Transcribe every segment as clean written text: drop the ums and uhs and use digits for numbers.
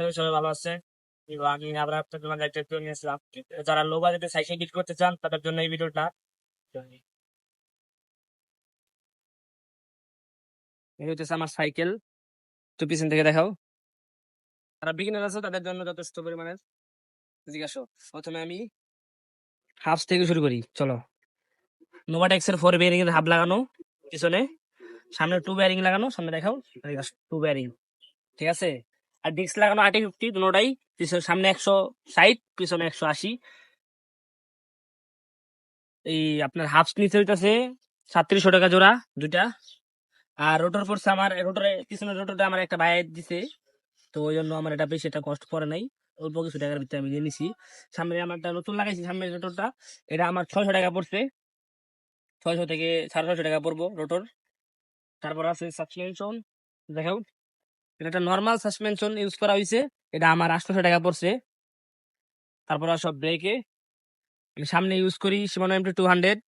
করি সবাই ভালো আছে। এবং আমি আবার আপনাদের মাঝে একটা ভিডিও নিয়ে আসলাম। যারা লো বাজেটে সাইকেল এডিট করতে চান তাদের জন্য এই ভিডিওটা। এই হচ্ছে আমার সাইকেল, তো পিছন থেকে দেখাও। যারা বিগিনার আছে তাদের জন্য যথেষ্ট পরিমাণের। এদিকে আসো। প্রথমে আমি হাফ থেকে শুরু করি, চলো। নোভাটেক্স এর 4 বেয়ারিং এর হাব লাগানো পিছনে, সামনে 2 বেয়ারিং লাগানো, সামনে দেখাও। এদিকে আসো, 2 বেয়ারিং, ঠিক আছে। আর ডিস্ক লাগানো 80-50 দুটোটাই। পিছনে সামনে 160, পিছনে 180। এই আপনার হাফ নিচে হইতাছে 3700 টাকা জোড়া দুইটা। আর রোটর পড়ছে আমার, রোটরে পিছনের রোটরটা আমার একটা ভাই দিছে, তো ওই জন্য আমার এটা বেশি একটা কষ্ট পড়ে নাই। অল্প কিছু টাকার ভিতরে আমি নিয়ে নিছি। সামনে আমার একটা নতুন লাগাইছি, সামনের রোটরটা। এটা আমার 600 টাকা পড়ছে, 600 থেকে 650 টাকা পড়বো রোটর। তারপর আছে সাসপেনশন, দেখাও। এটা একটা নর্মাল সাসপেনশন ইউজ করা হয়েছে, এটা আমার 800 টাকা পড়ছে। তারপর সব ব্রেকে আমি সামনে ইউজ করি Shimano MT200,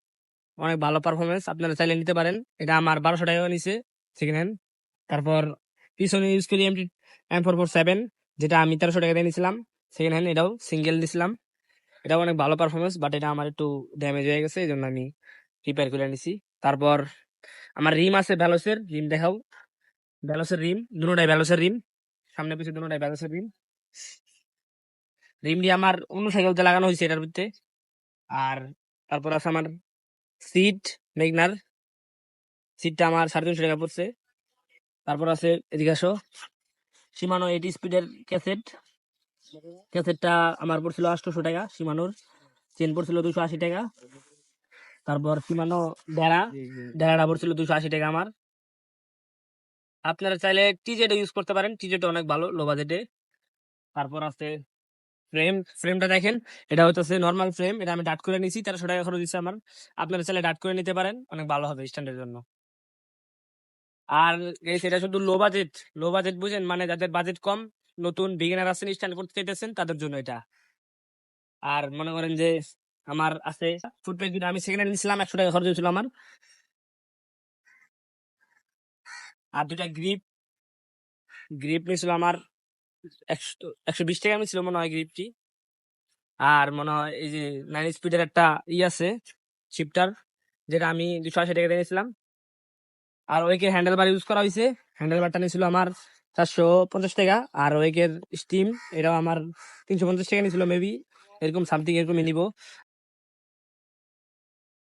অনেক ভালো পারফরমেন্স, আপনারা চাইলে নিতে পারেন। এটা আমার 1200 টাকা নিছে সেকেন্ড হ্যান্ড। তারপর পিছনে ইউজ করি M447, যেটা আমি 1300 টাকা দিয়ে নিয়েছিলাম সেকেন্ড হ্যান্ড। এটাও সিঙ্গেল দিছিলাম, এটাও অনেক ভালো পারফরমেন্স, বাট এটা আমার একটু ড্যামেজ হয়ে গেছে, এই জন্য আমি রিপেয়ার করে নিছি। তারপর আমার রিম আছে ভ্যালোসের, রিম দেখাও। ভ্যালোসের রিম, দুটোটাই ভ্যালোসের রিম, সামনে পিছনে দুটোটাই ভ্যালোসের রিম। রিমটি আমার অন্য সাইকেলতে লাগানো হয়েছে এটার ভিতরে। আর তারপর আছে আমার সিট, মেগনার সিটটা আমার 350 টাকা পড়ছে। তারপর আছে, এদিকে আসো, Shimano 80 স্পিডের ক্যাসেট। ক্যাসেটটা আমার পড়ছিল 800 টাকা। Shimanoর চেন পড়ছিল 280 টাকা। তারপর Shimano ডেরাটা পড়ছিল 280 টাকা আমার। আপনারা চাইলে টিজেড ইউজ করতে পারেন, টিজেড অনেক ভালো লো বাজেটে। তারপর আছে ফ্রেমটা দেখেন, এটা হচ্ছে নর্মাল ফ্রেম, এটা আমি ডাট করে নিছি, 1300 টাকা খরচ দিচ্ছে আমার। আপনারা চাইলে ডাট করে নিতে পারেন, অনেক ভালো হবে স্ট্যান্ডের জন্য। আর সেটা শুধু লো বাজেট, লো বাজেট বুঝেন, মানে যাদের বাজেট কম, নতুন বিগিনার আছেন, স্ট্যান্ড করতে চাইতেছেন, তাদের জন্য এটা। আর মনে করেন যে আমার আছে ফুটপ্যাক, যেটা আমি সেকেন্ড হ্যান্ড নিছিলাম, 100 টাকা খরচ হয়েছিল আমার। আর দুটা গ্রিপ, গ্রিপ নিয়েছিল আমার 120 টাকা নিয়েছিল মনে হয় গ্রিপটি। আর মনে হয় এই যে 9 স্পিডের একটা আছে শিফটার, যেটা আমি 280 টাকা দিয়ে নিয়েছিলাম। আর ওয়েকের হ্যান্ডেল বার ইউজ করা হয়েছে, হ্যান্ডেল বারটা নিয়েছিল আমার 450 টাকা। আর ওয়েকের স্টিম, এটাও আমার 350 টাকা নিয়েছিল মেবি, এরকম সামথিং এরকমই নিব।